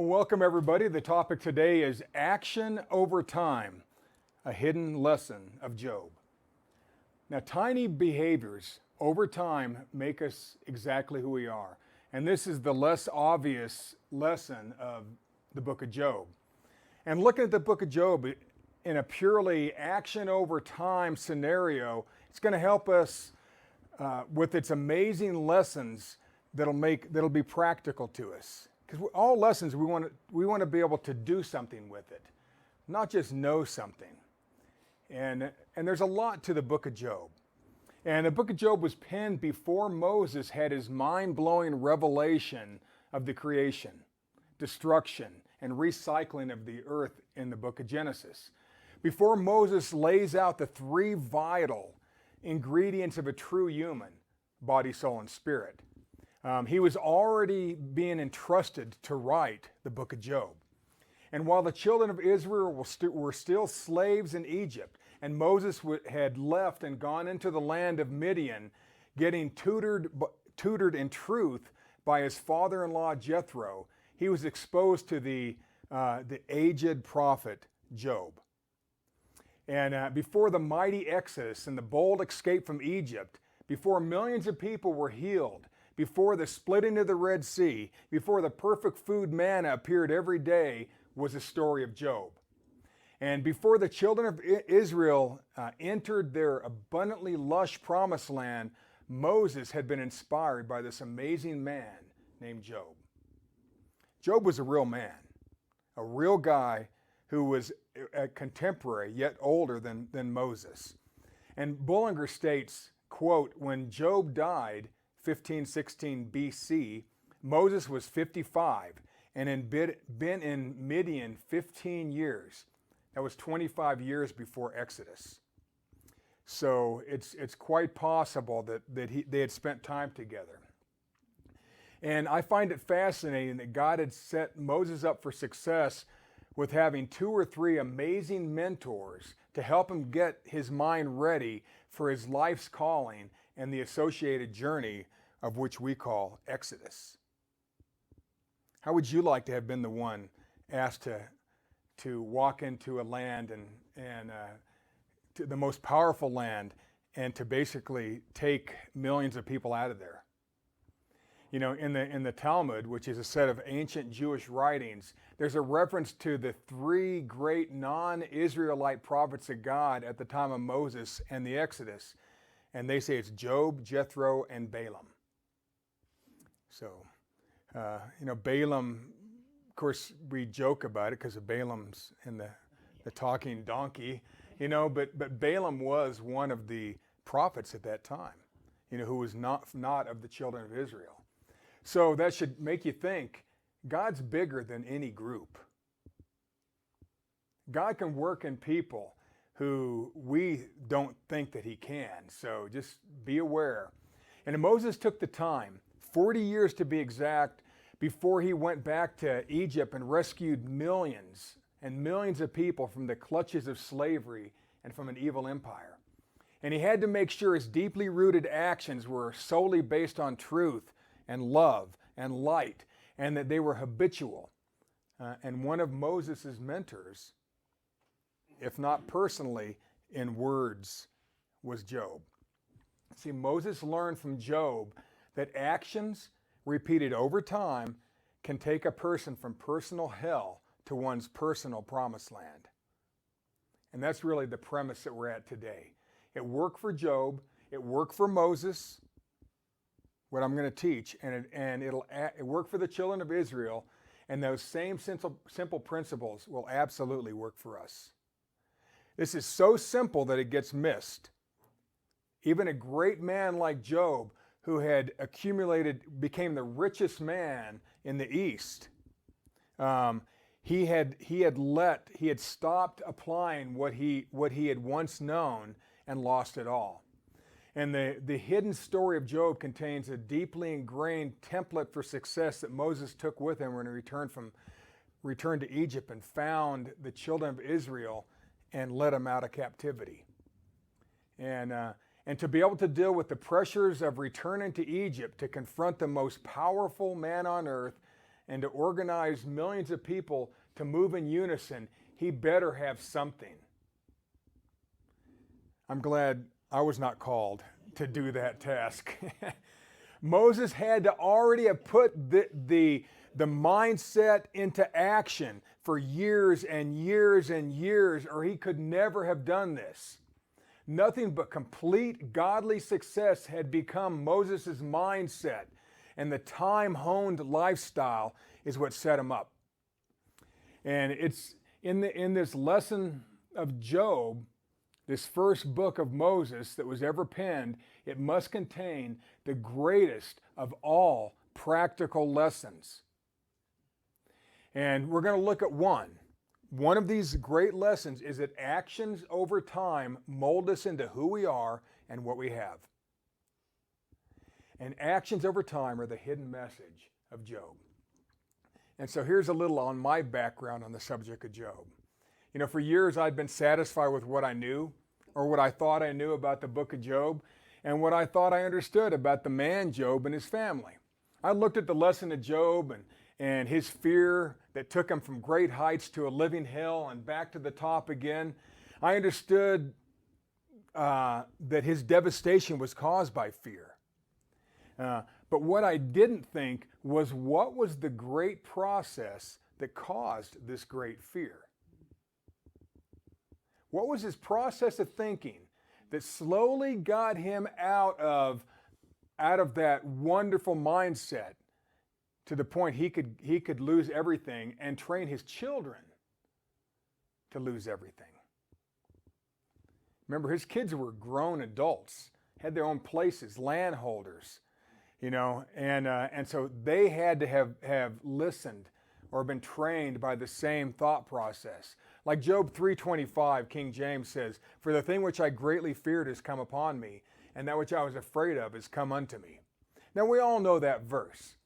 Well, welcome everybody. The topic today is action over time, a hidden lesson of Job. Now, tiny behaviors over time make us exactly who we are. And this is the less obvious lesson of the book of Job. And looking at the book of Job in a purely action over time scenario, it's going to help us with its amazing lessons that'll be practical to us. Because all lessons we want to be able to do something with it, not just know something. And there's a lot to the book of Job. And the book of Job was penned before Moses had his mind-blowing revelation of the creation, destruction, and recycling of the earth in the book of Genesis. Before Moses lays out the three vital ingredients of a true human, body, soul, and spirit, he was already being entrusted to write the book of Job. And while the children of Israel were still slaves in Egypt, and Moses had left and gone into the land of Midian, getting tutored in truth by his father-in-law Jethro, he was exposed to the aged prophet Job. And before the mighty exodus and the bold escape from Egypt, before millions of people were healed, before the splitting of the Red Sea, before the perfect food manna appeared every day, was the story of Job. And before the children of Israel entered their abundantly lush promised land, Moses had been inspired by this amazing man named Job. Job was a real man, a real guy who was a contemporary, yet older than Moses. And Bullinger states, quote, when Job died, 1516 BC, Moses was 55 and had been in Midian 15 years. That was 25 years before Exodus. So it's quite possible that they had spent time together. And I find it fascinating that God had set Moses up for success with having 2 or 3 amazing mentors to help him get his mind ready for his life's calling and the associated journey of which we call Exodus. How would you like to have been the one asked to walk into a land and to the most powerful land and to basically take millions of people out of there? You know, in the Talmud, which is a set of ancient Jewish writings, there's a reference to the 3 great non-Israelite prophets of God at the time of Moses and the Exodus. And they say it's Job, Jethro, and Balaam. So, Balaam, of course, we joke about it because of Balaam's and the talking donkey, but Balaam was one of the prophets at that time, who was not of the children of Israel. So that should make you think, God's bigger than any group. God can work in people who we don't think that he can. So just be aware. And Moses took the time, 40 years to be exact, before he went back to Egypt and rescued millions and millions of people from the clutches of slavery and from an evil empire. And he had to make sure his deeply rooted actions were solely based on truth and love and light, and that they were habitual. And one of Moses' mentors, if not personally, in words, was Job. See, Moses learned from Job that actions repeated over time can take a person from personal hell to one's personal promised land. And that's really the premise that we're at today. It worked for Job, it worked for Moses, what I'm going to teach, and it worked for the children of Israel, and those same simple principles will absolutely work for us. This is so simple that it gets missed. Even a great man like Job, who had became the richest man in the East, he had stopped applying what he had once known and lost it all. And the hidden story of Job contains a deeply ingrained template for success that Moses took with him when he returned to Egypt and found the children of Israel and led them out of captivity. And to be able to deal with the pressures of returning to Egypt to confront the most powerful man on earth and to organize millions of people to move in unison, he better have something. I'm glad I was not called to do that task. Moses had to already have put the mindset into action for years and years and years, or he could never have done this. Nothing but complete godly success had become Moses' mindset, and the time-honed lifestyle is what set him up. And it's in this lesson of Job, this first book of Moses that was ever penned, it must contain the greatest of all practical lessons. And we're going to look at one. One of these great lessons is that actions over time mold us into who we are and what we have. And actions over time are the hidden message of Job. And so here's a little on my background on the subject of Job. You know, for years I'd been satisfied with what I knew, or what I thought I knew about the book of Job, and what I thought I understood about the man Job and his family. I looked at the lesson of Job and his fear that took him from great heights to a living hell and back to the top again. I understood that his devastation was caused by fear. But what I didn't think was what was the great process that caused this great fear? What was his process of thinking that slowly got him out of that wonderful mindset to the point he could lose everything and train his children to lose everything? Remember, his kids were grown adults, had their own places, landholders, you know, and so they had to have listened or been trained by the same thought process. Like Job 3:25, King James says, "For the thing which I greatly feared has come upon me, and that which I was afraid of has come unto me." Now we all know that verse.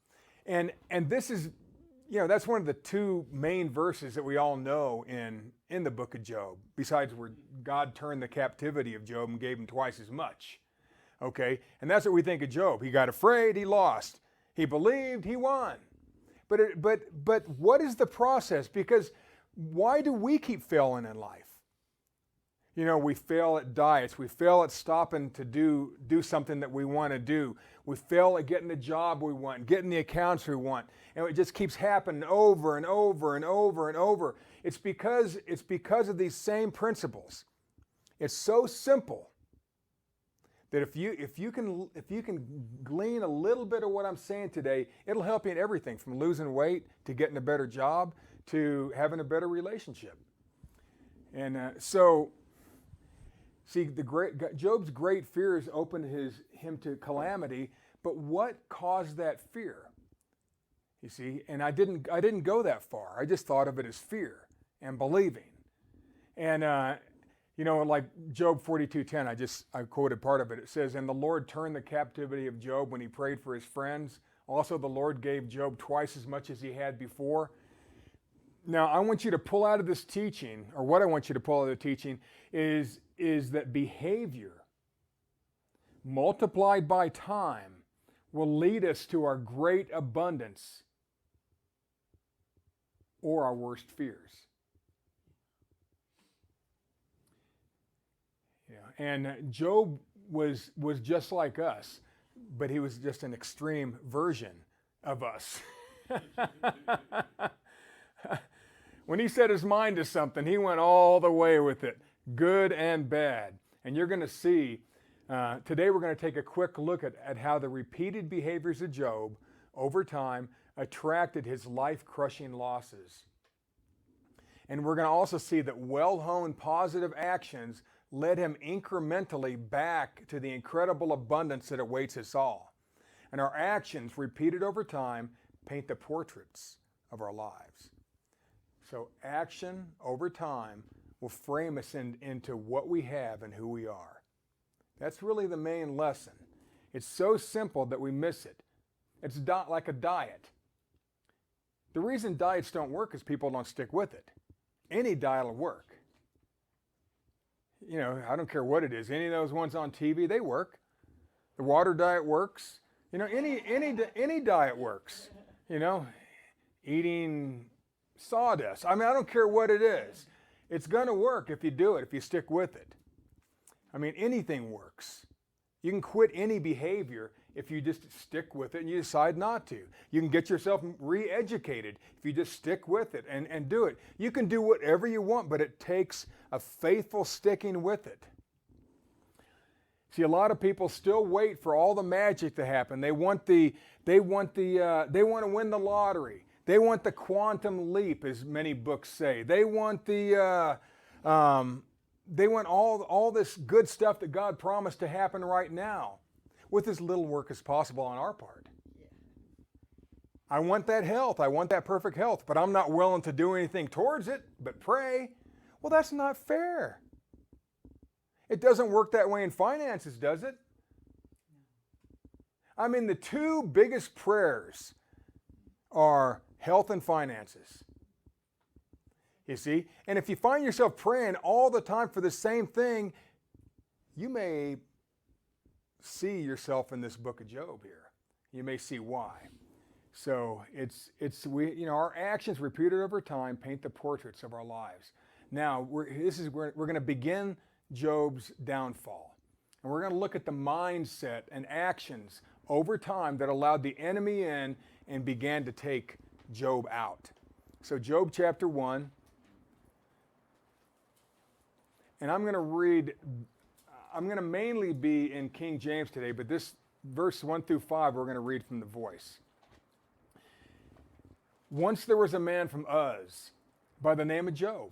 And this is, you know, that's one of the two main verses that we all know in the book of Job, besides where God turned the captivity of Job and gave him twice as much. Okay? And that's what we think of Job. He got afraid, he lost. He believed, he won. But what is the process? Because why do we keep failing in life? You know, we fail at diets. We fail at stopping to do something that we want to do. We fail at getting the job we want, getting the accounts we want. And it just keeps happening over and over and over and over. It's because of these same principles. It's so simple that if you can glean a little bit of what I'm saying today, it'll help you in everything from losing weight to getting a better job to having a better relationship. And so, see, Job's great fears opened him to calamity, but what caused that fear? You see, and I didn't go that far. I just thought of it as fear and believing. And you know, like Job 42:10, I quoted part of it. It says, "And the Lord turned the captivity of Job when he prayed for his friends. Also, the Lord gave Job twice as much as he had before." Now, I want you to pull out of this teaching, or what I want you to pull out of the teaching is that behavior multiplied by time will lead us to our great abundance or our worst fears. Yeah, and Job was just like us, but he was just an extreme version of us. When he set his mind to something, he went all the way with it, good and bad. And you're going to see, today we're going to take a quick look at how the repeated behaviors of Job over time attracted his life-crushing losses. And we're going to also see that well-honed positive actions led him incrementally back to the incredible abundance that awaits us all. And our actions, repeated over time, paint the portraits of our lives. So action over time will frame us into what we have and who we are. That's really the main lesson. It's so simple that we miss it. It's like a diet. The reason diets don't work is people don't stick with it. Any diet will work. You know, I don't care what it is. Any of those ones on TV, they work. The water diet works. You know, any diet works. You know, eating sawdust. I mean, I don't care what it is. It's going to work if you do it, if you stick with it. I mean, anything works. You can quit any behavior if you just stick with it and you decide not to. You can get yourself re-educated if you just stick with it and do it. You can do whatever you want, but it takes a faithful sticking with it. See, a lot of people still wait for all the magic to happen. They want to win the lottery. They want the quantum leap, as many books say. They want all this good stuff that God promised to happen right now, with as little work as possible on our part. Yeah. I want that health. I want that perfect health, but I'm not willing to do anything towards it, but pray. Well, that's not fair. It doesn't work that way in finances, does it? I mean, the two biggest prayers are health and finances. You see? And if you find yourself praying all the time for the same thing, you may see yourself in this book of Job here. You may see why. So our actions repeated over time paint the portraits of our lives. Now, we're going to begin Job's downfall. And we're going to look at the mindset and actions over time that allowed the enemy in and began to take Job out. So Job chapter 1. And I'm going to mainly be in King James today, but this verse 1 through 5 we're going to read from the Voice. Once there was a man from Uz by the name of Job.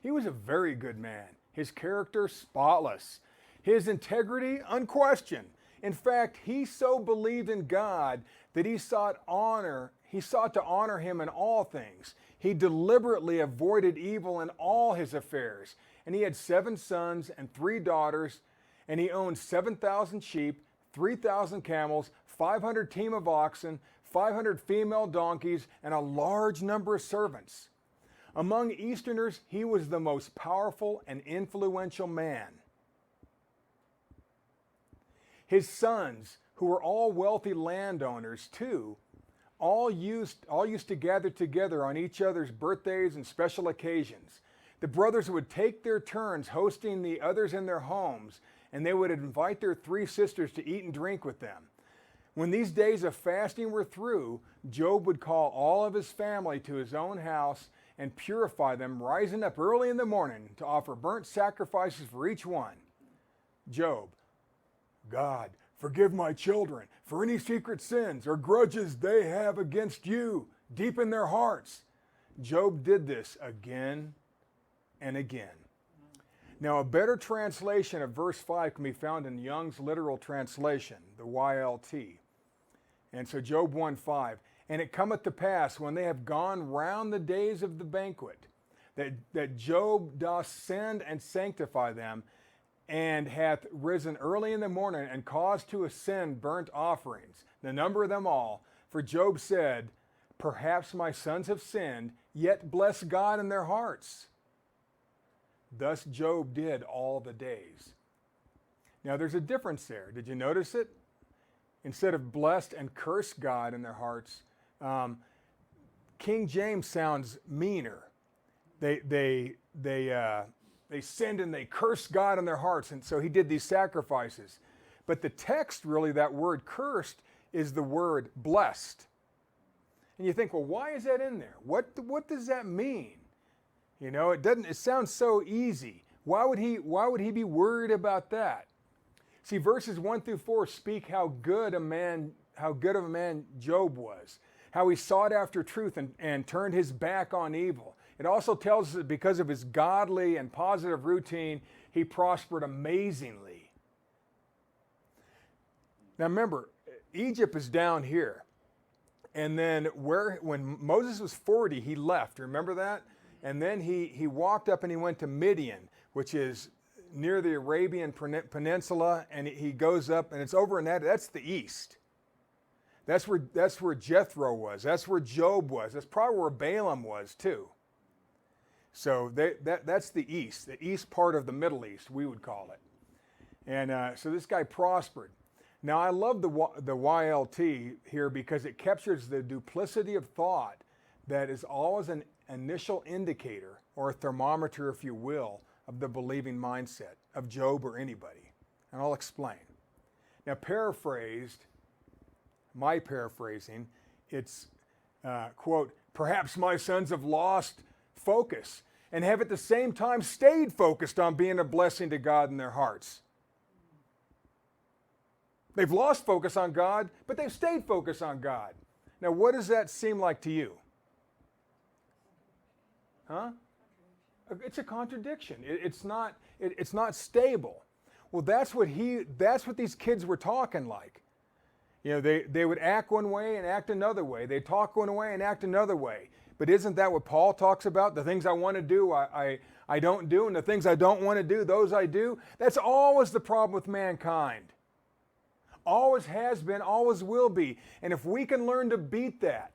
He was a very good man. His character spotless. His integrity unquestioned. In fact, he so believed in God that he sought to honor him in all things. He deliberately avoided evil in all his affairs. And he had 7 sons and 3 daughters, and he owned 7,000 sheep, 3,000 camels, 500 team of oxen, 500 female donkeys, and a large number of servants. Among Easterners, he was the most powerful and influential man. His sons, who were all wealthy landowners too, all used to gather together on each other's birthdays and special occasions. The brothers would take their turns hosting the others in their homes, and they would invite their 3 sisters to eat and drink with them. When these days of fasting were through, Job would call all of his family to his own house and purify them, rising up early in the morning to offer burnt sacrifices for each one. Job: God, forgive my children for any secret sins or grudges they have against you deep in their hearts. Job did this again and again. Now, a better translation of verse 5 can be found in Young's literal translation, the YLT. And so Job 1:5, and it cometh to pass when they have gone round the days of the banquet, that Job doth send and sanctify them, and hath risen early in the morning and caused to ascend burnt offerings, the number of them all. For Job said, perhaps my sons have sinned, yet bless God in their hearts. Thus Job did all the days. Now there's a difference there. Did you notice it? Instead of blessed and cursed God in their hearts, King James sounds meaner. They sinned and they cursed God in their hearts, and so he did these sacrifices. But the text, really, that word cursed is the word blessed. And you think, well, why is that in there? What does that mean? You know, it sounds so easy. Why would he be worried about that? See, verses 1 through 4 speak how good of a man Job was, how he sought after truth and turned his back on evil. It also tells us that because of his godly and positive routine, he prospered amazingly. Now remember, Egypt is down here. And then when Moses was 40, he left. Remember that? And then he walked up and he went to Midian, which is near the Arabian Peninsula, and he goes up, and it's over in that's the east. That's where Jethro was. That's where Job was. That's probably where Balaam was too. So that's the east part of the Middle East, we would call it. And so this guy prospered. Now I love the YLT here because it captures the duplicity of thought that is always an initial indicator, or a thermometer, if you will, of the believing mindset of Job or anybody. And I'll explain. Now, my paraphrasing, it's, quote, perhaps my sons have lost focus and have at the same time stayed focused on being a blessing to God in their hearts. They've lost focus on God, but they've stayed focused on God. Now, what does that seem like to you? Huh? It's a contradiction. It's not stable. Well, that's what these kids were talking like. You know, they would act one way and act another way. They talk one way and act another way. But isn't that what Paul talks about? The things I want to do, I don't do, and the things I don't want to do, those I do. That's always the problem with mankind. Always has been, always will be. And if we can learn to beat that,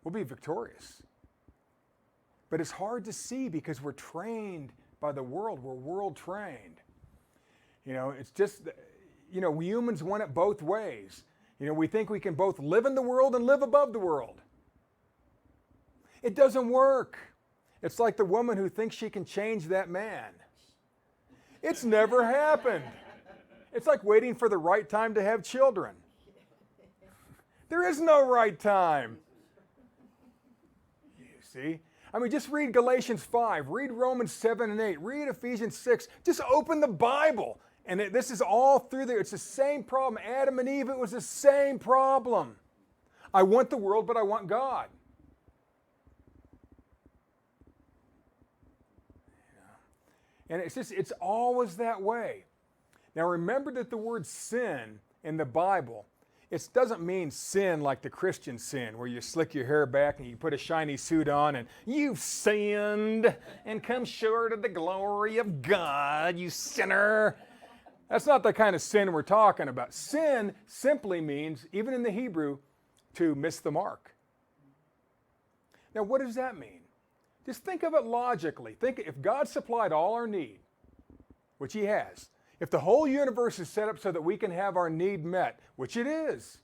we'll be victorious. But it's hard to see because we're trained by the world. We're world trained. You know, it's just, you know, we humans want it both ways. You know, we think we can both live in the world and live above the world. It doesn't work. It's like the woman who thinks she can change that man. It's never happened. It's like waiting for the right time to have children. There is no right time. You see? I mean, just read Galatians 5, read Romans 7 and 8, read Ephesians 6. Just open the Bible. And this is all through there. It's the same problem. Adam and Eve, it was the same problem. I want the world, but I want God. And it's always that way. Now remember that the word sin in the Bible, it doesn't mean sin like the Christian sin, where you slick your hair back and you put a shiny suit on and you've sinned and come short of the glory of God, you sinner. That's not the kind of sin we're talking about. Sin simply means, even in the Hebrew, to miss the mark. Now what does that mean? Just think of it logically. Think if God supplied all our need, which He has, if the whole universe is set up so that we can have our need met, which it is,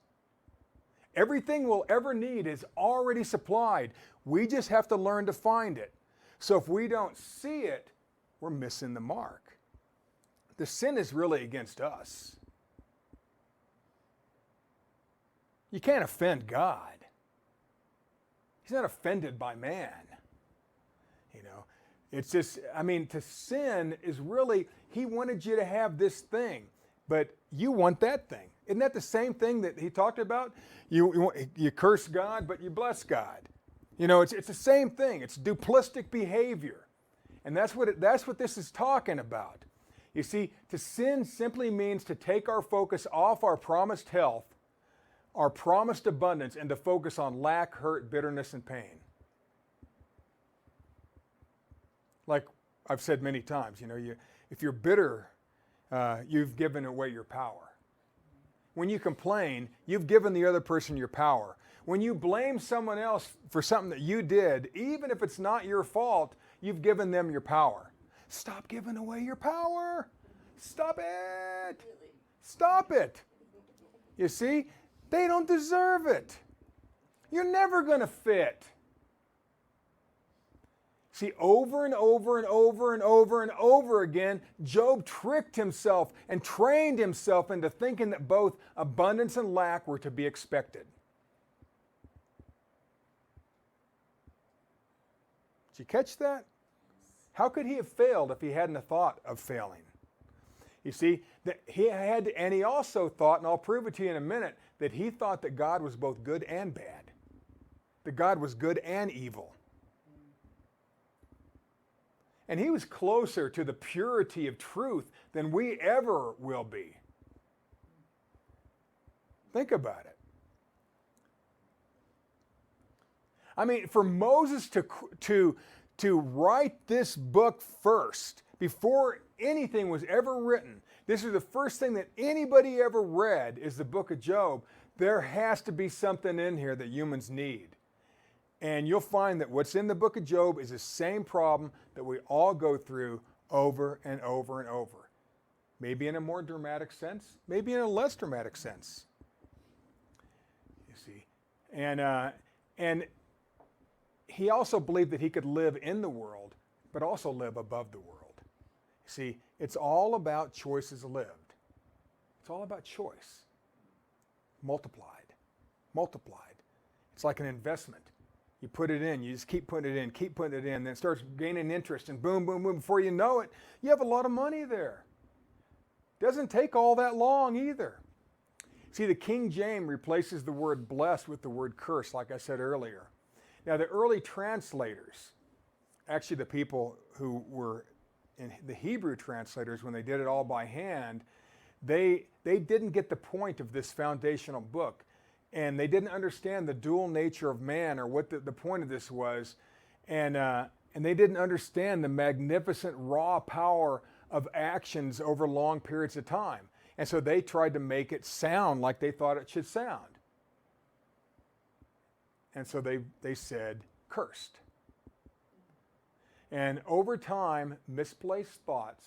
everything we'll ever need is already supplied. We just have to learn to find it. So if we don't see it, we're missing the mark. The sin is really against us. You can't offend God. He's not offended by man. You know, it's just, I mean, to sin is really, He wanted you to have this thing, but you want that thing. Isn't that the same thing that He talked about? You curse God, but you bless God. You know, it's the same thing. It's duplistic behavior. And that's what this is talking about. You see, to sin simply means to take our focus off our promised health, our promised abundance, and to focus on lack, hurt, bitterness, and pain. Like I've said many times, you know, if you're bitter, you've given away your power. When you complain, you've given the other person your power. When you blame someone else for something that you did, even if it's not your fault, you've given them your power. Stop giving away your power. Stop it. Stop it. You see, they don't deserve it. You're never going to fit. See, over and over and over and over and over again, Job tricked himself and trained himself into thinking that both abundance and lack were to be expected. Did you catch that? How could he have failed if he hadn't a thought of failing? You see, and he also thought, and I'll prove it to you in a minute, that he thought that God was both good and bad. That God was good and evil. And he was closer to the purity of truth than we ever will be. Think about it. I mean, for Moses to write this book first, before anything was ever written, this is the first thing that anybody ever read is the book of Job. There has to be something in here that humans need. And you'll find that what's in the book of Job is the same problem that we all go through over and over and over. Maybe in a more dramatic sense, maybe in a less dramatic sense. You see, And he also believed that he could live in the world, but also live above the world. See, it's all about choices lived. It's all about choice. Multiplied. It's like an investment. You put it in, you just keep putting it in, then it starts gaining interest, and boom, boom, boom. Before you know it, you have a lot of money there. Doesn't take all that long either. See, the King James replaces the word blessed with the word curse, like I said earlier. Now, the early translators, actually the people who were in the Hebrew translators, when they did it all by hand, they didn't get the point of this foundational book. And they didn't understand the dual nature of man, or what the point of this was. And they didn't understand the magnificent raw power of actions over long periods of time. And so they tried to make it sound like they thought it should sound. And so they said, cursed. And over time, misplaced thoughts,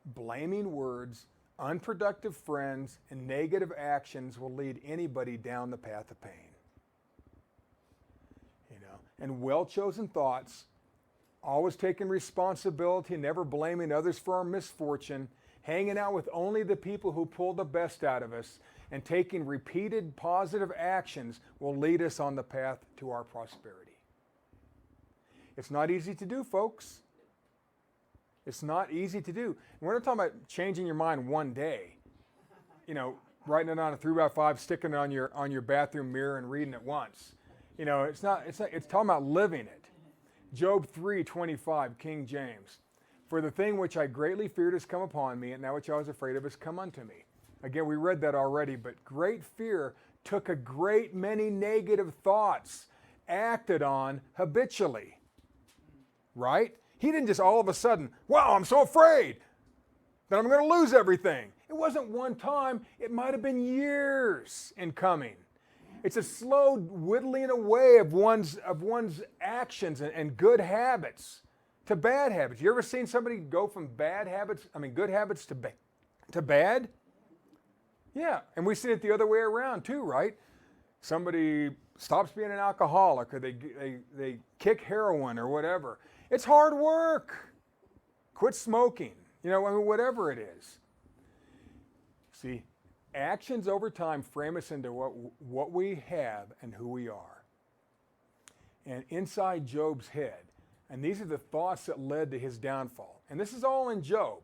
blaming words, unproductive friends, and negative actions will lead anybody down the path of pain. And well-chosen thoughts, always taking responsibility, never blaming others for our misfortune, hanging out with only the people who pull the best out of us, and taking repeated positive actions will lead us on the path to our prosperity. It's not easy to do, folks. It's not easy to do. We're not talking about changing your mind one day. Writing it on a 3x5, sticking it on your bathroom mirror and reading it once. It's talking about living it. Job 3:25, King James. For the thing which I greatly feared has come upon me, and that which I was afraid of has come unto me. Again, we read that already, but great fear took a great many negative thoughts, acted on habitually. Right? He didn't just all of a sudden, wow, I'm so afraid that I'm going to lose everything. It wasn't one time. It might have been years in coming. It's a slow whittling away of one's actions and good habits to bad habits. You ever seen somebody go from good habits to bad? Yeah, and we see it the other way around too, right? Somebody stops being an alcoholic, or they kick heroin or whatever. It's hard work. Quit smoking, whatever it is. See, actions over time frame us into what we have and who we are. And inside Job's head, and these are the thoughts that led to his downfall. And this is all in Job.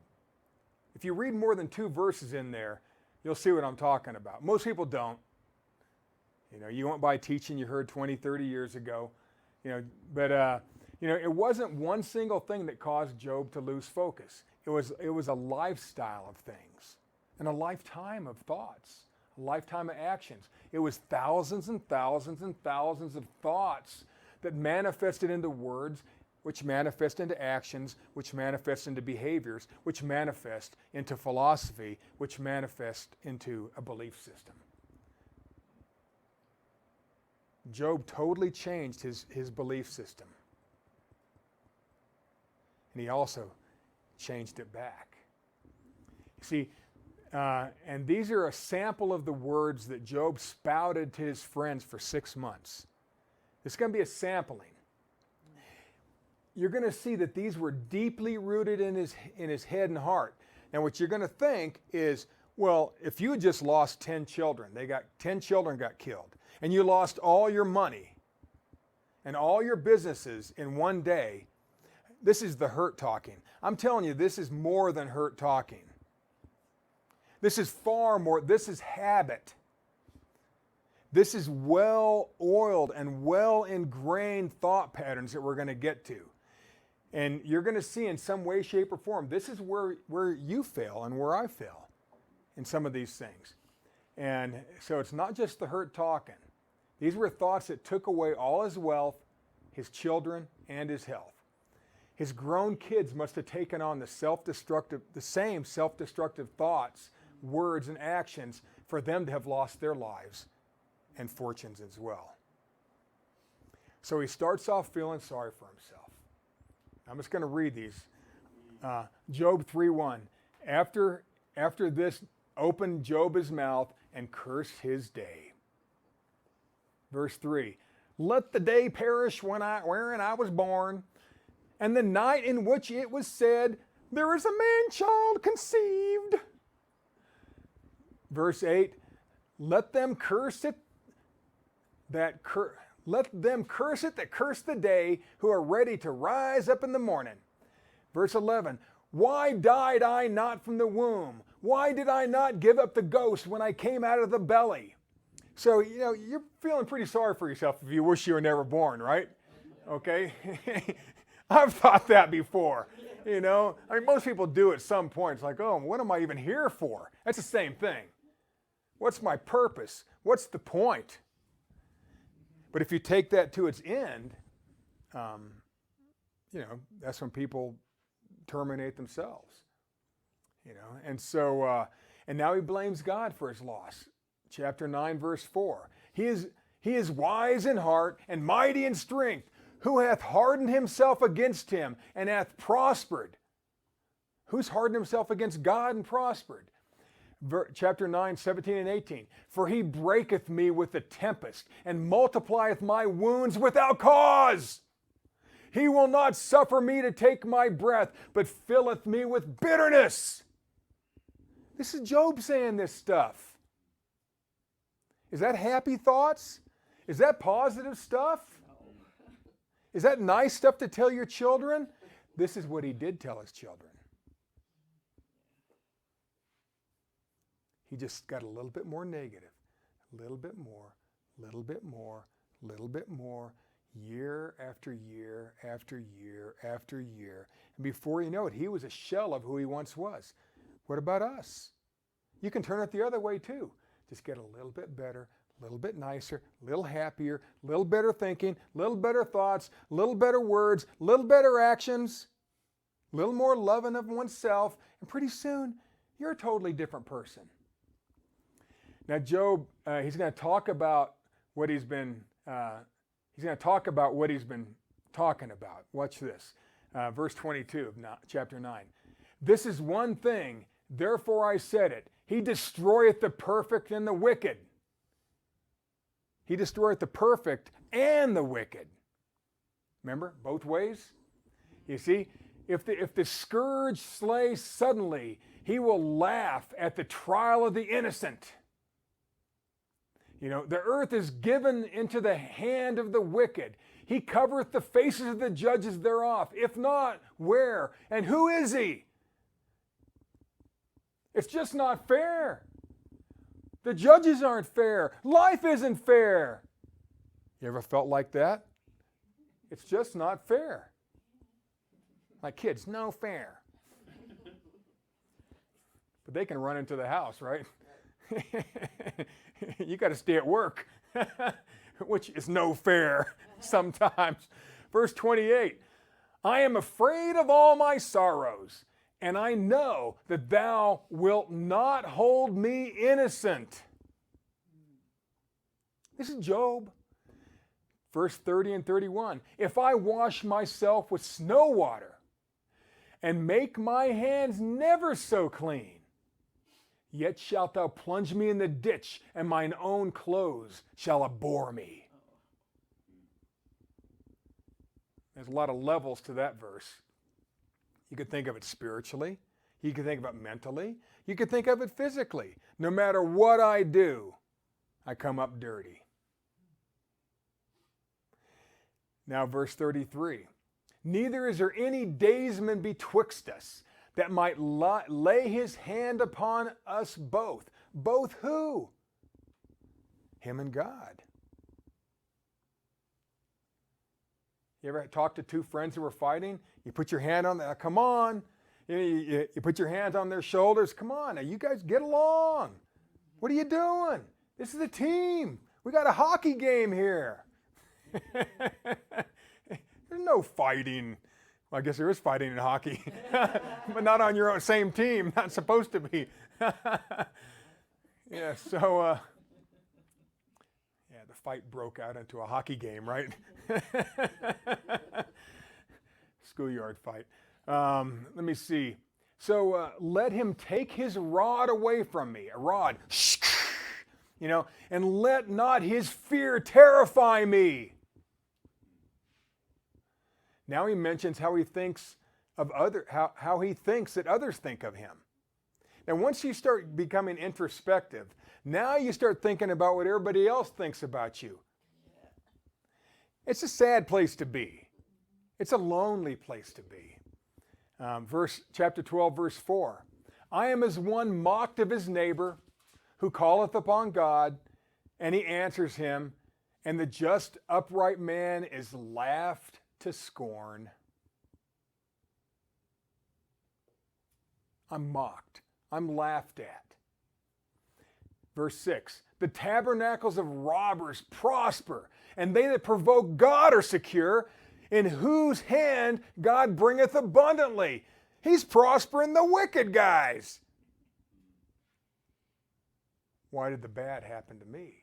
If you read more than 2 verses in there, you'll see what I'm talking about. Most people don't. You went by teaching you heard 20, 30 years ago. It wasn't one single thing that caused Job to lose focus. It was a lifestyle of things, and a lifetime of thoughts, a lifetime of actions. It was thousands and thousands and thousands of thoughts that manifested into words, which manifest into actions, which manifest into behaviors, which manifest into philosophy, which manifest into a belief system. Job totally changed his belief system. And he also changed it back. See, and these are a sample of the words that Job spouted to his friends for 6 months. This is going to be a sampling. You're going to see that these were deeply rooted in his head and heart. Now, what you're going to think is, well, if you had just lost 10 children, 10 children got killed, and you lost all your money and all your businesses in one day, this is the hurt talking. I'm telling you, this is more than hurt talking. This is far more. This is habit. This is well-oiled and well-ingrained thought patterns that we're going to get to. And you're going to see in some way, shape, or form, this is where you fail and where I fail in some of these things. And so it's not just the hurt talking. These were thoughts that took away all his wealth, his children, and his health. His grown kids must have taken on the same self-destructive thoughts, words, and actions for them to have lost their lives and fortunes as well. So he starts off feeling sorry for himself. I'm just going to read these. Job 3:1. After this, opened Job his mouth and cursed his day. Verse 3, let the day perish wherein I was born, and the night in which it was said, there is a man-child conceived. Verse 8, let them curse it that curse the day who are ready to rise up in the morning. Verse 11, why died I not from the womb? Why did I not give up the ghost when I came out of the belly? So, you're feeling pretty sorry for yourself if you wish you were never born, right? Okay? I've thought that before. Most people do at some point. It's like, oh, what am I even here for? That's the same thing. What's my purpose? What's the point? But if you take that to its end, that's when people terminate themselves. And so, and now he blames God for his loss. Chapter 9, verse 4. He is wise in heart and mighty in strength, who hath hardened himself against him and hath prospered. Who's hardened himself against God and prospered? Chapter 9, 17 and 18. For he breaketh me with the tempest and multiplieth my wounds without cause. He will not suffer me to take my breath, but filleth me with bitterness. This is Job saying this stuff. Is that happy thoughts? Is that positive stuff? Is that nice stuff to tell your children? This is what he did tell his children. He just got a little bit more negative, a little bit more, little bit more, little bit more, year after year after year after year. And before you know it, he was a shell of who he once was. What about us? You can turn it the other way too. Just get a little bit better, a little bit nicer, a little happier, a little better thinking, a little better thoughts, a little better words, a little better actions, a little more loving of oneself, and pretty soon you're a totally different person. Now Job, he's going to talk about what he's been talking about. Watch this. Verse 22 of chapter 9. This is one thing, therefore I said it. He destroyeth the perfect and the wicked. He destroyeth the perfect and the wicked. Remember, both ways? You see, if the scourge slay suddenly, he will laugh at the trial of the innocent. The earth is given into the hand of the wicked. He covereth the faces of the judges thereof. If not, where? And who is he? It's just not fair. The judges aren't fair. Life isn't fair. You ever felt like that? It's just not fair. Like kids, no fair. But they can run into the house, right? You got to stay at work, which is no fair sometimes. Verse 28, I am afraid of all my sorrows, and I know that thou wilt not hold me innocent. This is Job. Verse 30 and 31. If I wash myself with snow water and make my hands never so clean, yet shalt thou plunge me in the ditch, and mine own clothes shall abhor me. There's a lot of levels to that verse. You could think of it spiritually. You could think of it mentally. You could think of it physically. No matter what I do, I come up dirty. Now verse 33. Neither is there any daysman betwixt us that might lay his hand upon us both. Both who? Him and God. You ever talk to two friends who were fighting? You put your hand on them, come on. You put your hands on their shoulders. Come on, now you guys get along. What are you doing? This is a team. We got a hockey game here. There's no fighting. Well, I guess there is fighting in hockey, but not on your own same team. Not supposed to be. Yeah, so the fight broke out into a hockey game, right? Schoolyard fight. Let me see. So let him take his rod away from me. A rod. and let not his fear terrify me. Now he mentions how he thinks of how he thinks that others think of him. Now, once you start becoming introspective, now you start thinking about what everybody else thinks about you. It's a sad place to be. It's a lonely place to be. Chapter 12, verse 4. I am as one mocked of his neighbor, who calleth upon God, and he answers him, and the just upright man is laughed to scorn. I'm mocked. I'm laughed at. Verse 6. The tabernacles of robbers prosper, and they that provoke God are secure, in whose hand God bringeth abundantly. He's prospering the wicked guys. Why did the bad happen to me?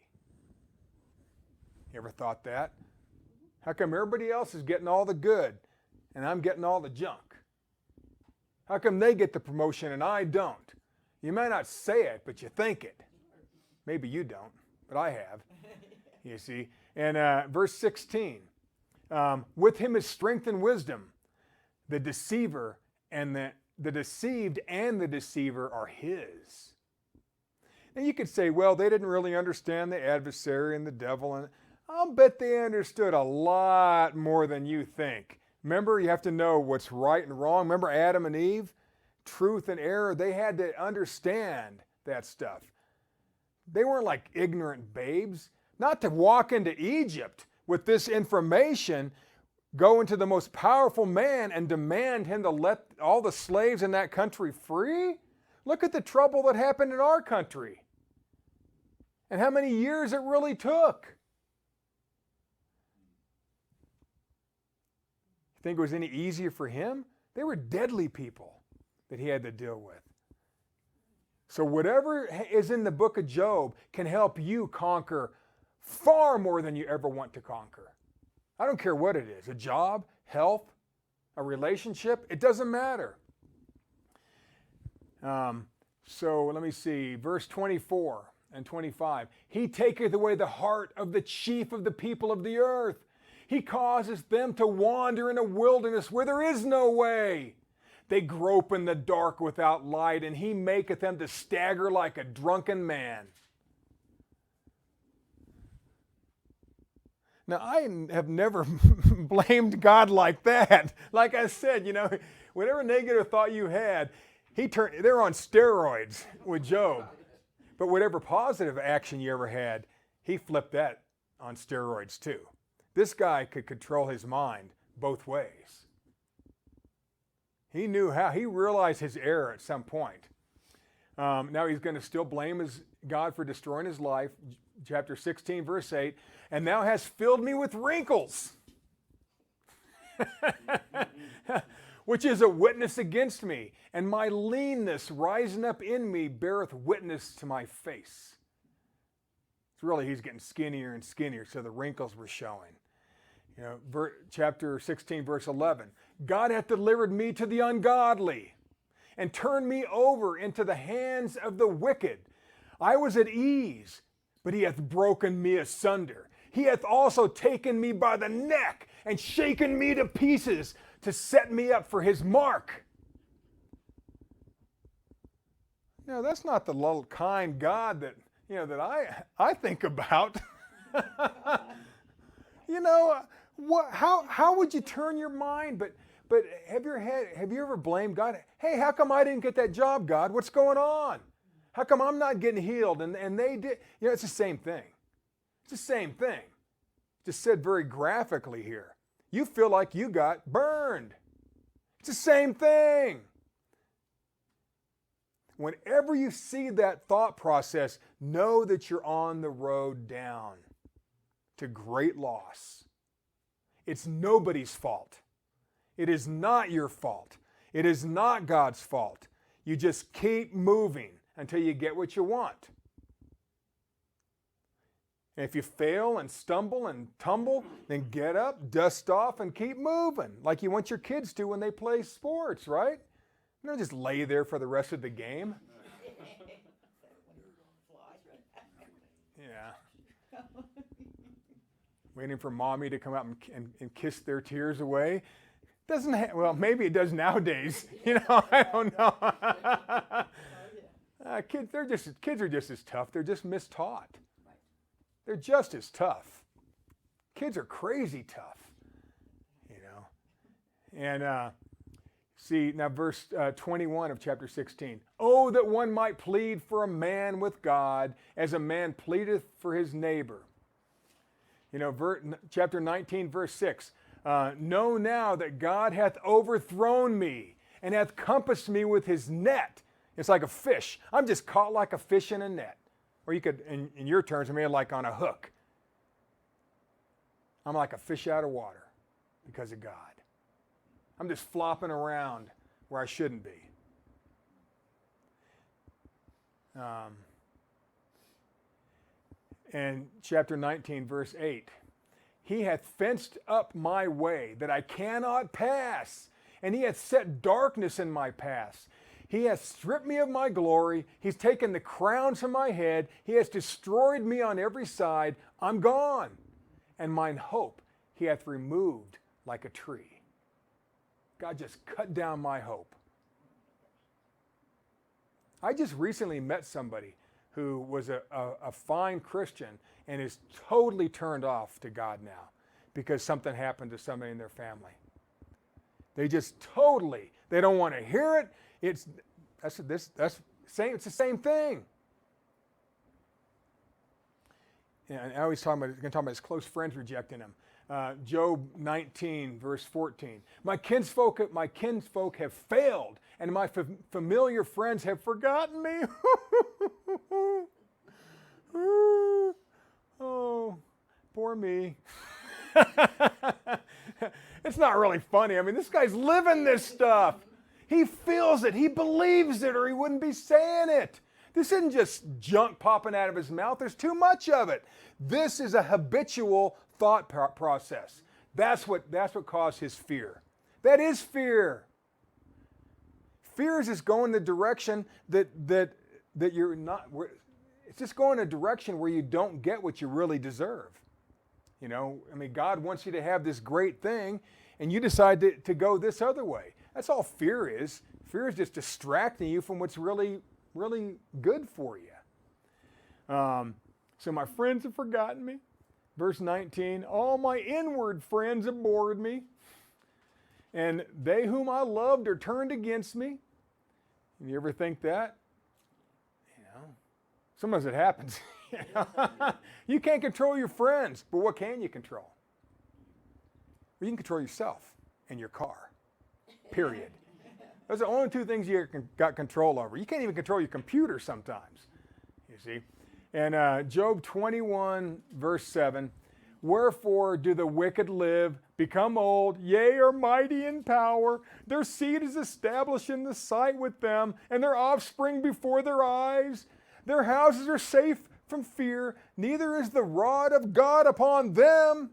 You ever thought that? How come everybody else is getting all the good and I'm getting all the junk? How come they get the promotion and I don't? You might not say it, but you think it. Maybe you don't, but I have. You see. And verse 16. With him is strength and wisdom. The deceiver and the deceived and the deceiver are his. And you could say, well, they didn't really understand the adversary and the devil. And I'll bet they understood a lot more than you think. Remember, you have to know what's right and wrong. Remember Adam and Eve? Truth and error. They had to understand that stuff. They weren't like ignorant babes. Not to walk into Egypt with this information, go into the most powerful man and demand him to let all the slaves in that country free? Look at the trouble that happened in our country. And how many years it really took. You think it was any easier for him? They were deadly people that he had to deal with. So whatever is in the book of Job can help you conquer far more than you ever want to conquer. I don't care what it is, a job, health, a relationship, it doesn't matter. So let me see, verse 24 and 25. He taketh away the heart of the chief of the people of the earth. He causes them to wander in a wilderness where there is no way. They grope in the dark without light, and he maketh them to stagger like a drunken man. Now, I have never blamed God like that. Like I said, whatever negative thought you had, they're on steroids with Job. But whatever positive action you ever had, he flipped that on steroids too. This guy could control his mind both ways. He knew how. He realized his error at some point. Now he's going to still blame God for destroying his life. Chapter 16, verse 8. And thou hast filled me with wrinkles, which is a witness against me. And my leanness rising up in me beareth witness to my face. It's really, he's getting skinnier and skinnier, so the wrinkles were showing. Chapter 16, verse 11. God hath delivered me to the ungodly, and turned me over into the hands of the wicked. I was at ease, but he hath broken me asunder. He hath also taken me by the neck, and shaken me to pieces, to set me up for his mark. Now, that's not the little kind God that I think about. How would you turn your mind? But have you ever blamed God? Hey, how come I didn't get that job, God? What's going on? How come I'm not getting healed and they did? It's the same thing. It's the same thing. Just said very graphically here. You feel like you got burned. It's the same thing. Whenever you see that thought process, know that you're on the road down to great loss. It's nobody's fault. It is not your fault. It is not God's fault. You just keep moving until you get what you want. And if you fail and stumble and tumble, then get up, dust off, and keep moving, like you want your kids to when they play sports, right? You don't just lay there for the rest of the game. waiting for mommy to come out and kiss their tears away. Well, maybe it does nowadays. I don't know. Kids are just as tough. They're just mistaught. They're just as tough. Kids are crazy tough. And see, now verse 21 of chapter 16. Oh, that one might plead for a man with God as a man pleadeth for his neighbor. Chapter 19, verse 6. Know now that God hath overthrown me and hath compassed me with his net. It's like a fish. I'm just caught like a fish in a net. Or you could, in your terms, I mean like on a hook. I'm like a fish out of water because of God. I'm just flopping around where I shouldn't be. And chapter 19, verse 8. He hath fenced up my way that I cannot pass, and he hath set darkness in my paths. He hath stripped me of my glory. He's taken the crowns from my head. He has destroyed me on every side. I'm gone. And mine hope he hath removed like a tree. God just cut down my hope. I just recently met somebody who was a fine Christian and is totally turned off to God now because something happened to somebody in their family. They just totally, they don't want to hear it. It's the same thing. And I always talk about his close friends rejecting him. Job 19, verse 14. My kinsfolk have failed, and my familiar friends have forgotten me. Oh, poor me. It's not really funny. I mean, this guy's living this stuff. He feels it. He believes it, or he wouldn't be saying it. This isn't just junk popping out of his mouth. There's too much of it. This is a habitual thought process. That's what caused his fear. That is fear. Fear is just going the direction that you're not. It's just going a direction where you don't get what you really deserve. God wants you to have this great thing, and you decide to go this other way. That's all fear is. Fear is just distracting you from what's really, really good for you. So my friends have forgotten me. Verse 19, all my inward friends abhorred me, and they whom I loved are turned against me. You ever think that? Sometimes it happens. You can't control your friends, but what can you control? Well, you can control yourself and your car, period. Those are the only two things you got control over. You can't even control your computer sometimes, you see. And Job 21, verse 7, wherefore do the wicked live, become old, yea, are mighty in power. Their seed is established in the sight with them, and their offspring before their eyes. Their houses are safe from fear, neither is the rod of God upon them.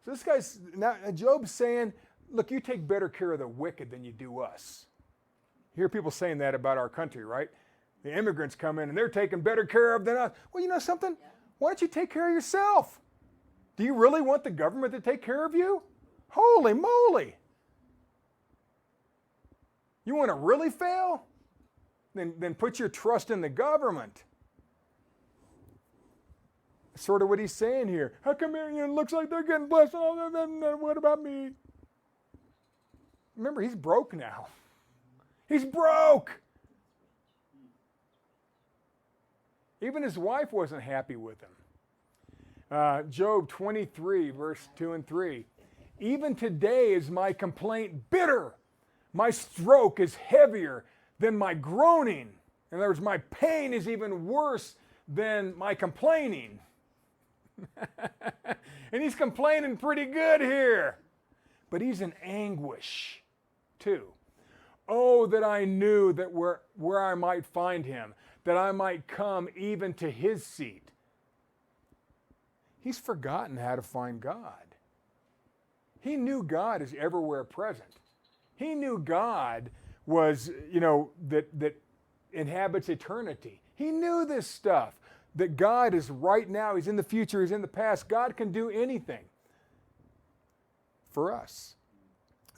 So this guy's, now Job's saying, look, you take better care of the wicked than you do us. You hear people saying that about our country, right? The immigrants come in and they're taking better care of than us. Well, you know something? Why don't you take care of yourself? Do you really want the government to take care of you? Holy moly! You want to really fail? Then put your trust in the government. That's sort of what he's saying here. How come it looks like they're getting blessed? What about me? Remember, he's broke now. He's broke. Even his wife wasn't happy with him. Job 23, verse 2 and 3. Even today is my complaint bitter. My stroke is heavier than my groaning. In other words, my pain is even worse than my complaining. And he's complaining pretty good here. But he's in anguish too. Oh, that I knew that where I might find him, that I might come even to his seat. He's forgotten how to find God. He knew God is everywhere present. He knew God was, that inhabits eternity. He knew this stuff. that God is right now, He's in the future, He's in the past. God can do anything for us.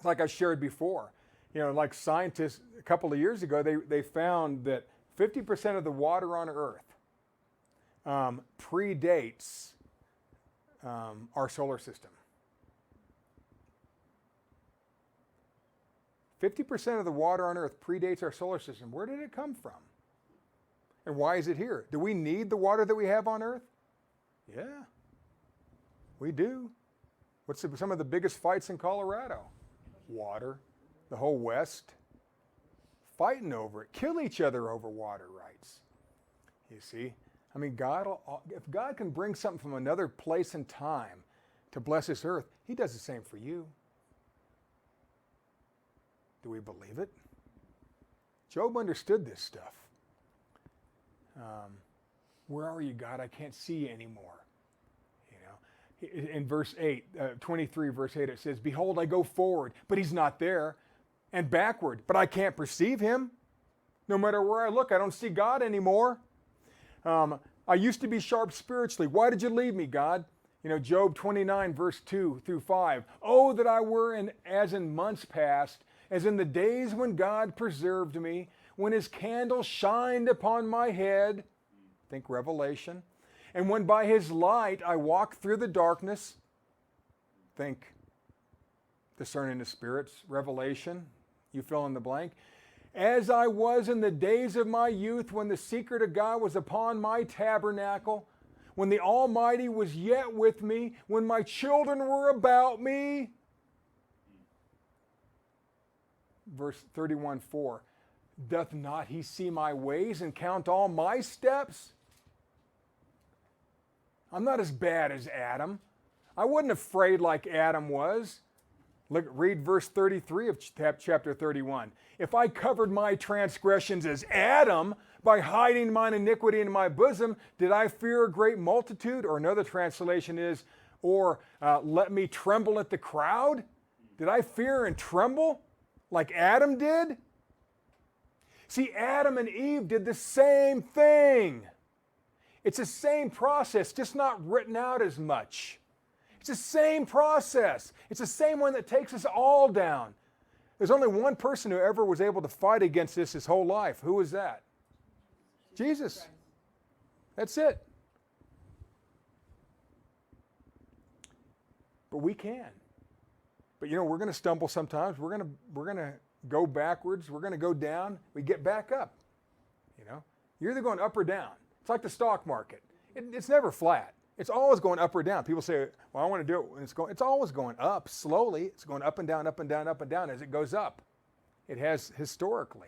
Like I shared before, like scientists a couple of years ago, they found that 50% of the water on Earth predates our solar system. 50% of the water on Earth predates our solar system. Where did it come from? And why is it here? Do we need the water that we have on Earth? Yeah, we do. What's some of the biggest fights in Colorado? Water. The whole West fighting over it, kill each other over water rights. You see? I mean, if God can bring something from another place and time to bless this earth, He does the same for you. Do we believe it? Job understood this stuff. Where are you, God? I can't see you anymore. In verse 8, 23 verse 8, it says, behold, I go forward, but He's not there, and backward, but I can't perceive Him. No matter where I look, I don't see God anymore. I used to be sharp spiritually. Why did you leave me, God? Job 29 verse 2 through 5. Oh, that I were as in months past, as in the days when God preserved me, when His candle shined upon my head. Think Revelation. And when by His light I walk through the darkness, think discerning the spirits, Revelation, you fill in the blank. As I was in the days of my youth, when the secret of God was upon my tabernacle, when the Almighty was yet with me, when my children were about me. Verse 31:4, doth not He see my ways and count all my steps? I'm not as bad as Adam. I wasn't afraid like Adam was. Read verse 33 of chapter 31. If I covered my transgressions as Adam by hiding mine iniquity in my bosom, did I fear a great multitude? Or another translation is, let me tremble at the crowd? Did I fear and tremble like Adam did? See, Adam and Eve did the same thing. It's the same process, just not written out as much. It's the same process. It's the same one that takes us all down. There's only one person who ever was able to fight against this his whole life. Who was that? Jesus. That's it. But we can. But we're going to stumble sometimes. We're going to go backwards. We're going to go down. We get back up. You're either going up or down. It's like the stock market. It's never flat. It's always going up or down. People say, well, I want to do it when it's always going up slowly. It's going up and down, up and down, up and down as it goes up. It has historically.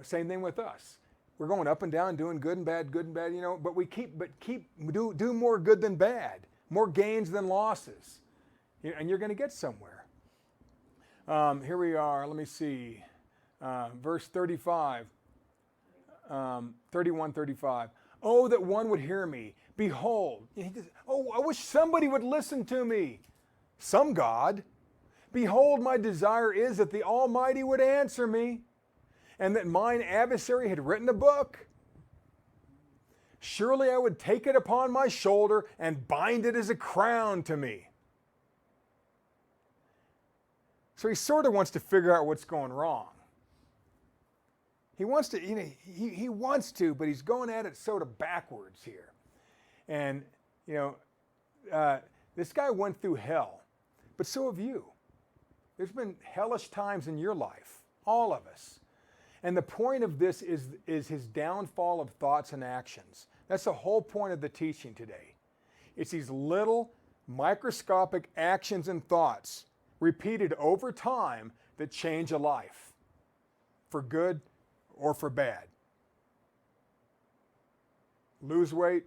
Same thing with us. We're going up and down, doing good and bad, but we do more good than bad, more gains than losses. And you're going to get somewhere. Here we are. Let me see. Verse 35. 31:35. Oh, that one would hear me. Behold. I wish somebody would listen to me. Some God. Behold, my desire is that the Almighty would answer me, and that mine adversary had written a book. Surely I would take it upon my shoulder and bind it as a crown to me. So he sort of wants to figure out what's going wrong. He wants to, he wants to, but he's going at it sort of backwards here. And, this guy went through hell, but so have you. There's been hellish times in your life, all of us. And the point of this is his downfall of thoughts and actions. That's the whole point of the teaching today. It's these little microscopic actions and thoughts repeated over time that change a life for good or for bad. Lose weight,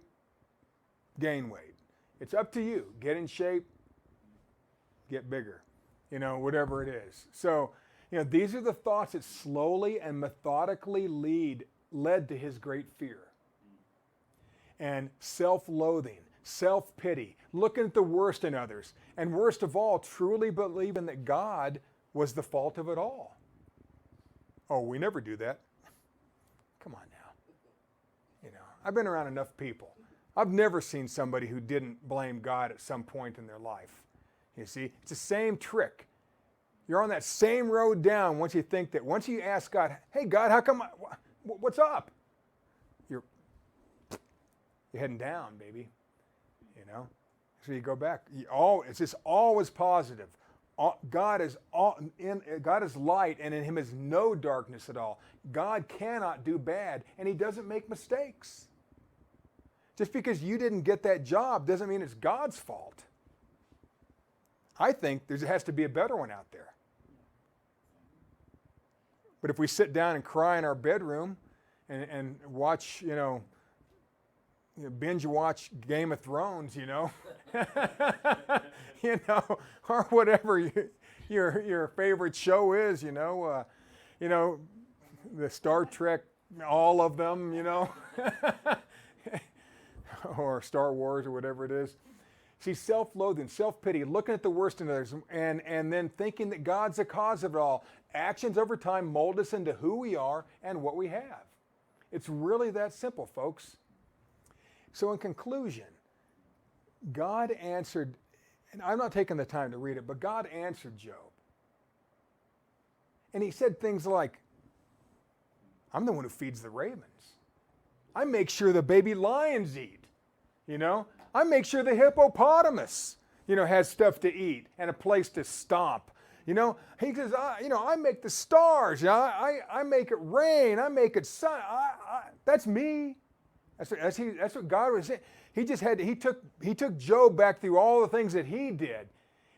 gain weight. It's up to you. Get in shape, get bigger, whatever it is. So, these are the thoughts that slowly and methodically led to his great fear. And self-loathing, self-pity, looking at the worst in others, and worst of all, truly believing that God was the fault of it all. Oh, we never do that. Come on now. I've been around enough people. I've never seen somebody who didn't blame God at some point in their life. You see, it's the same trick. You're on that same road down once you ask God, hey God, how come, what's up? You're heading down, baby. You know? So you go back. It's just always positive. God is light, and in him is no darkness at all. God cannot do bad, and he doesn't make mistakes. Just because you didn't get that job doesn't mean it's God's fault. I think there has to be a better one out there. But if we sit down and cry in our bedroom and watch, binge watch Game of Thrones, or whatever your favorite show is, the Star Trek, all of them, or Star Wars or whatever it is. See, self-loathing, self-pity, looking at the worst in others, and then thinking that God's the cause of it all. Actions over time mold us into who we are and what we have. It's really that simple, folks. So in conclusion, God answered, and I'm not taking the time to read it, but God answered Job. And he said things like, I'm the one who feeds the ravens. I make sure the baby lions eat. I make sure the hippopotamus, has stuff to eat and a place to stomp. He says, I make the stars. I make it rain. I make it sun. That's me. That's what God was saying. He took Job back through all the things that he did,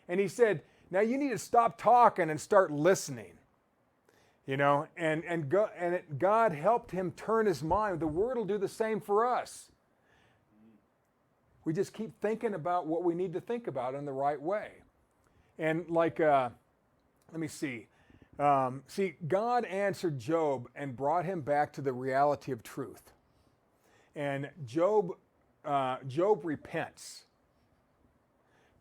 and he said, now you need to stop talking and start listening. God helped him turn his mind. The Word will do the same for us. We just keep thinking about what we need to think about in the right way. And let me see. God answered Job and brought him back to the reality of truth. And Job repents.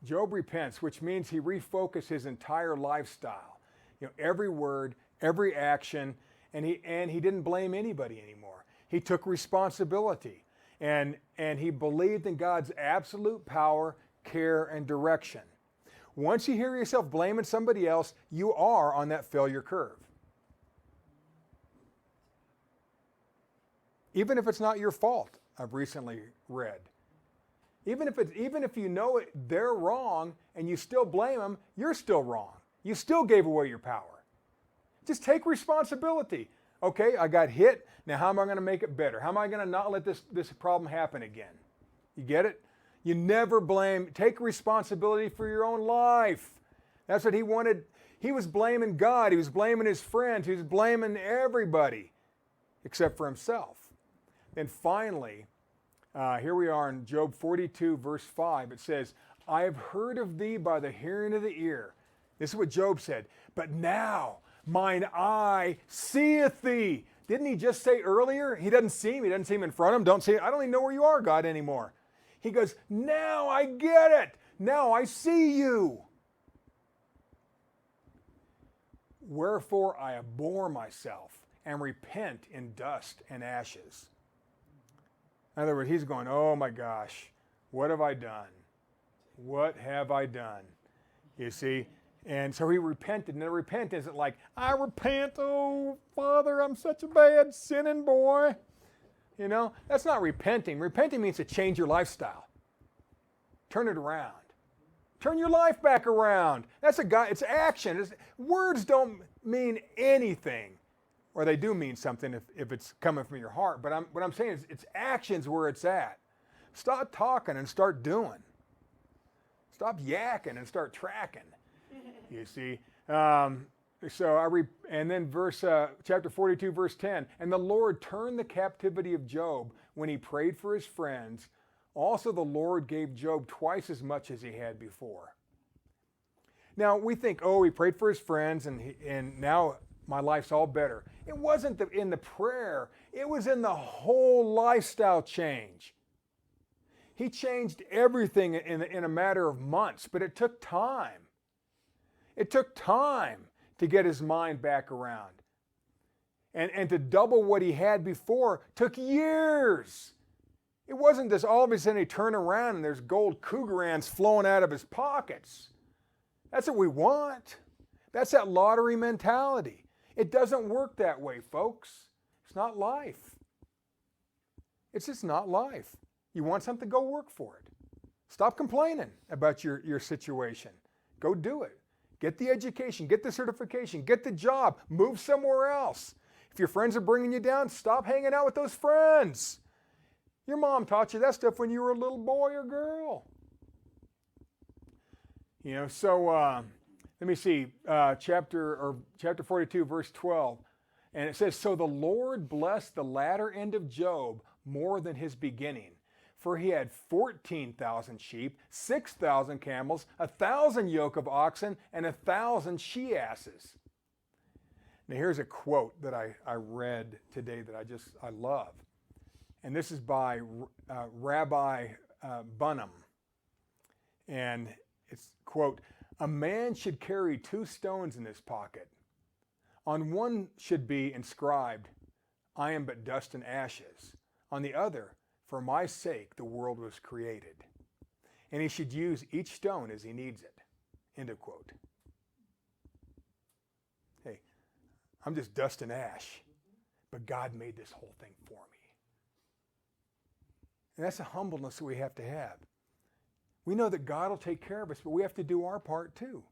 Job repents, which means he refocused his entire lifestyle. Every word, every action, and he didn't blame anybody anymore. He took responsibility. And he believed in God's absolute power, care, and direction. Once you hear yourself blaming somebody else, you are on that failure curve. Even if it's not your fault, I've recently read. Even if you know they're wrong and you still blame them, you're still wrong. You still gave away your power. Just take responsibility. Okay, I got hit. Now how am I going to make it better? How am I going to not let this problem happen again? You get it? You never blame. Take responsibility for your own life. That's what he wanted. He was blaming God. He was blaming his friends. He was blaming everybody except for himself. And finally, here we are in Job 42, verse 5. It says, I have heard of thee by the hearing of the ear. This is what Job said. But now mine eye seeth thee. Didn't he just say earlier, he doesn't see him, he doesn't see him in front of him, don't see him. I don't even know where you are, God, anymore. He goes, now I get it. Now I see you. Wherefore I abhor myself and repent in dust and ashes. In other words, he's going, oh my gosh, what have I done? What have I done? You see? And so he repented. And the repent isn't like, I repent, oh, Father, I'm such a bad sinning boy. That's not repenting. Repenting means to change your lifestyle. Turn it around. Turn your life back around. It's action. Words don't mean anything. Or they do mean something if it's coming from your heart. But what I'm saying is it's actions where it's at. Stop talking and start doing. Stop yakking and start tracking. You see, and then chapter 42, verse 10, and the Lord turned the captivity of Job when he prayed for his friends. Also, the Lord gave Job twice as much as he had before. Now we think, oh, he prayed for his friends, and now my life's all better. It wasn't in the prayer; it was in the whole lifestyle change. He changed everything in a matter of months, but it took time. It took time to get his mind back around. And to double what he had before took years. It wasn't this all of a sudden he turned around and there's gold cougarans flowing out of his pockets. That's what we want. That's that lottery mentality. It doesn't work that way, folks. It's not life. It's just not life. You want something, go work for it. Stop complaining about your situation. Go do it. Get the education, get the certification, get the job, move somewhere else. If your friends are bringing you down, stop hanging out with those friends. Your mom taught you that stuff when you were a little boy or girl. You know, so let me see, chapter 42, verse 12. And it says, so the Lord blessed the latter end of Job more than his beginning. For he had 14,000 sheep, 6,000 camels, 1,000 yoke of oxen, and 1,000 she-asses. Now here's a quote that I read today that I love. And this is by Rabbi Bunham. And it's, quote, a man should carry 2 stones in his pocket. On one should be inscribed, I am but dust and ashes. On the other, for my sake the world was created. And he should use each stone as he needs it. End of quote. Hey, I'm just dust and ash, but God made this whole thing for me. And that's a humbleness that we have to have. We know that God will take care of us, but we have to do our part too.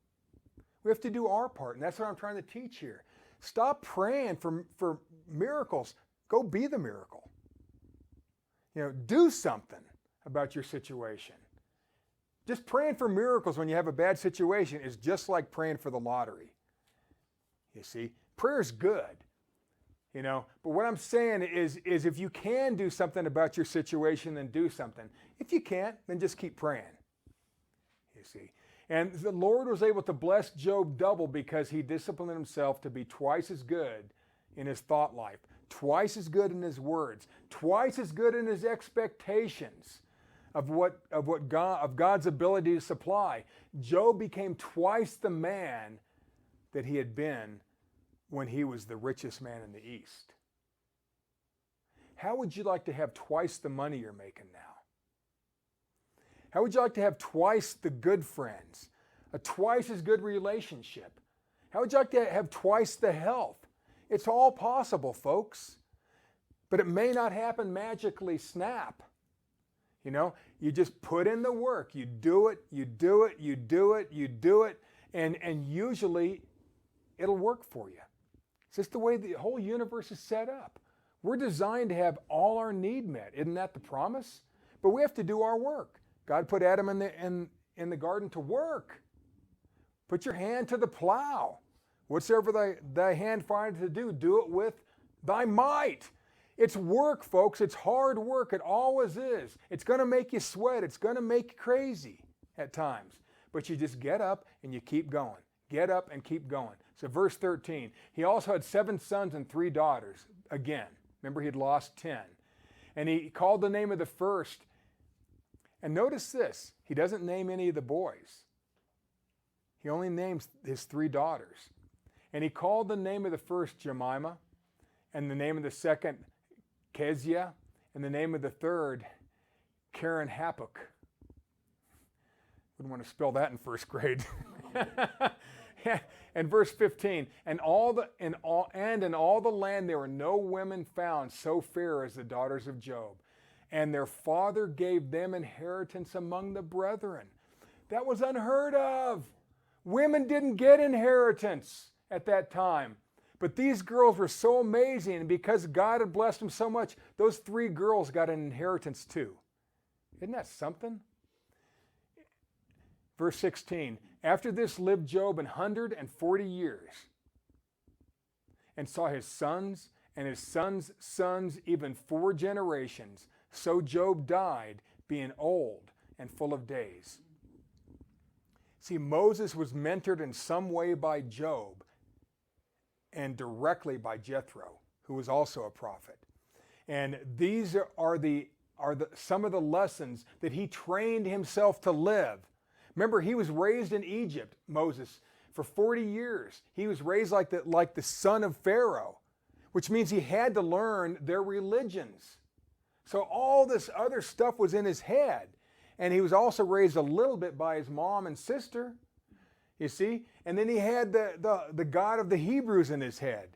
We have to do our part, and that's what I'm trying to teach here. Stop praying for miracles. Go be the miracle. You know, do something about your situation. Just praying for miracles when you have a bad situation is just like praying for the lottery. You see, prayer is good. You know, but what I'm saying is if you can do something about your situation, then do something. If you can't, then just keep praying. You see. And the Lord was able to bless Job double because he disciplined himself to be twice as good in his thought life, twice as good in his words, twice as good in his expectations of God's ability to supply. Job became twice the man that he had been when he was the richest man in the East. How would you like to have twice the money you're making now? How would you like to have twice the good friends, a twice as good relationship? How would you like to have twice the health? It's all possible, folks. But it may not happen magically snap. You know, you just put in the work. You do it, you do it, you do it, you do it, and usually it'll work for you. It's just the way the whole universe is set up. We're designed to have all our need met. Isn't that the promise? But we have to do our work. God put Adam in the garden to work. Put your hand to the plow. Whatsoever thy hand findeth to do, do it with thy might. It's work, folks. It's hard work. It always is. It's going to make you sweat. It's going to make you crazy at times. But you just get up and you keep going. Get up and keep going. So verse 13, he also had 7 sons and 3 daughters. Again, remember he'd lost 10. And he called the name of the first. And notice this, he doesn't name any of the boys. He only names his 3 daughters. And he called the name of the first Jemima, and the name of the second Keziah, and the name of the third Karen Hapuk. Wouldn't want to spell that in first grade. And verse 15, and in all the land there were no women found so fair as the daughters of Job, and their father gave them inheritance among the brethren. That was unheard of. Women didn't get inheritance at that time. But these girls were so amazing, and because God had blessed them so much, those 3 girls got an inheritance too. Isn't that something? Verse 16, after this lived Job 140 years, and saw his sons and his sons' sons, even 4 generations. So Job died, being old and full of days. See, Moses was mentored in some way by Job, and directly by Jethro, who was also a prophet. And these are some of the lessons that he trained himself to live. Remember, he was raised in Egypt, Moses, for 40 years. He was raised like the son of Pharaoh, which means he had to learn their religions. So all this other stuff was in his head. And he was also raised a little bit by his mom and sister, you see? And then he had the God of the Hebrews in his head.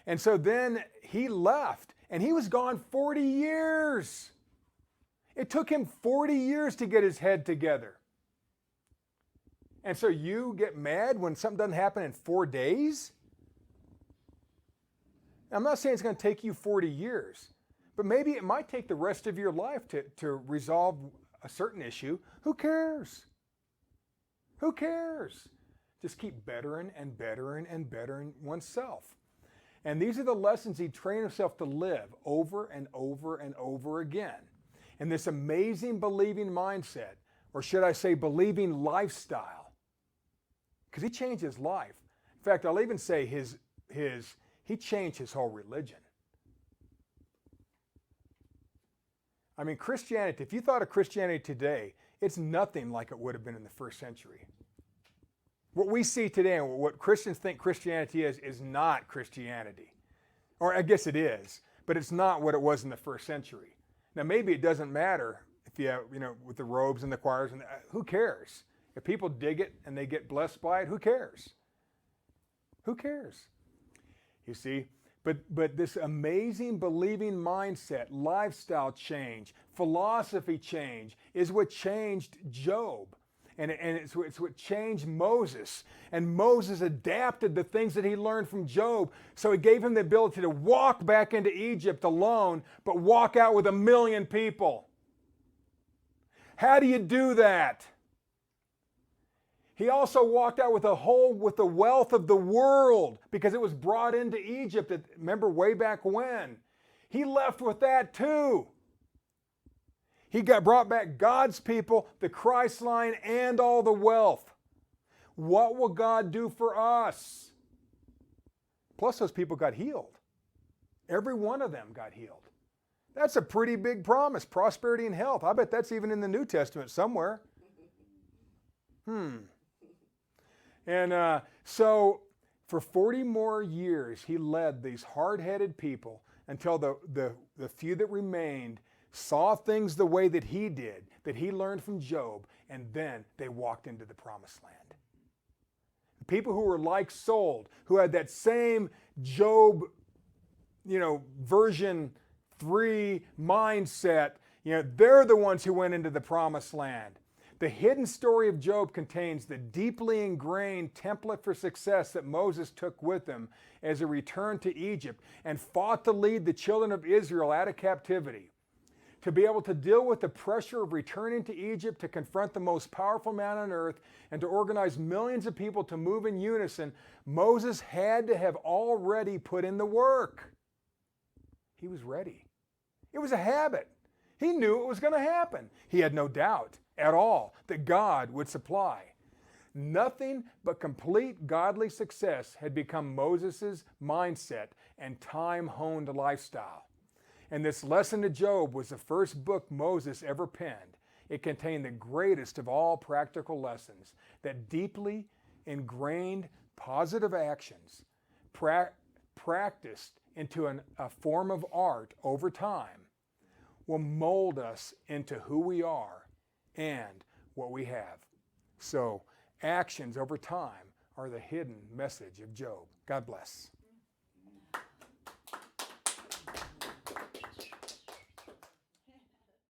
And so then he left, and he was gone 40 years. It took him 40 years to get his head together. And so you get mad when something doesn't happen in 4 days? I'm not saying it's going to take you 40 years, but maybe it might take the rest of your life to resolve a certain issue. Who cares? Who cares? Just keep bettering and bettering and bettering oneself. And these are the lessons he trained himself to live over and over and over again. And this amazing believing mindset, or should I say believing lifestyle, because he changed his life. In fact, I'll even say he changed his whole religion. I mean, Christianity, if you thought of Christianity today, it's nothing like it would have been in the first century. What we see today and what Christians think Christianity is not Christianity. Or I guess it is, but it's not what it was in the first century. Now, maybe it doesn't matter if you have, with the robes and the choirs, and who cares? If people dig it and they get blessed by it, who cares? Who cares? You see? But this amazing believing mindset, lifestyle change, philosophy change is what changed Job. And it's what changed Moses. And Moses adapted the things that he learned from Job. So it gave him the ability to walk back into Egypt alone, but walk out with 1 million people. How do you do that? He also walked out with the wealth of the world because it was brought into Egypt. Remember way back when? He left with that too. He brought back God's people, the Christ line, and all the wealth. What will God do for us? Plus those people got healed. Every one of them got healed. That's a pretty big promise, prosperity and health. I bet that's even in the New Testament somewhere. And so for 40 more years, he led these hard-headed people until the few that remained saw things the way that he did, that he learned from Job, and then they walked into the promised land. People who were like sold, who had that same Job, version 3 mindset, they're the ones who went into the promised land. The hidden story of Job contains the deeply ingrained template for success that Moses took with him as he returned to Egypt and fought to lead the children of Israel out of captivity. To be able to deal with the pressure of returning to Egypt to confront the most powerful man on earth and to organize millions of people to move in unison, Moses had to have already put in the work. He was ready. It was a habit. He knew it was going to happen. He had no doubt at all that God would supply. Nothing but complete godly success had become Moses' mindset and time-honed lifestyle. And this lesson to Job was the first book Moses ever penned. It contained the greatest of all practical lessons that deeply ingrained positive actions practiced into a form of art over time will mold us into who we are and what we have. So actions over time are the hidden message of Job. God bless.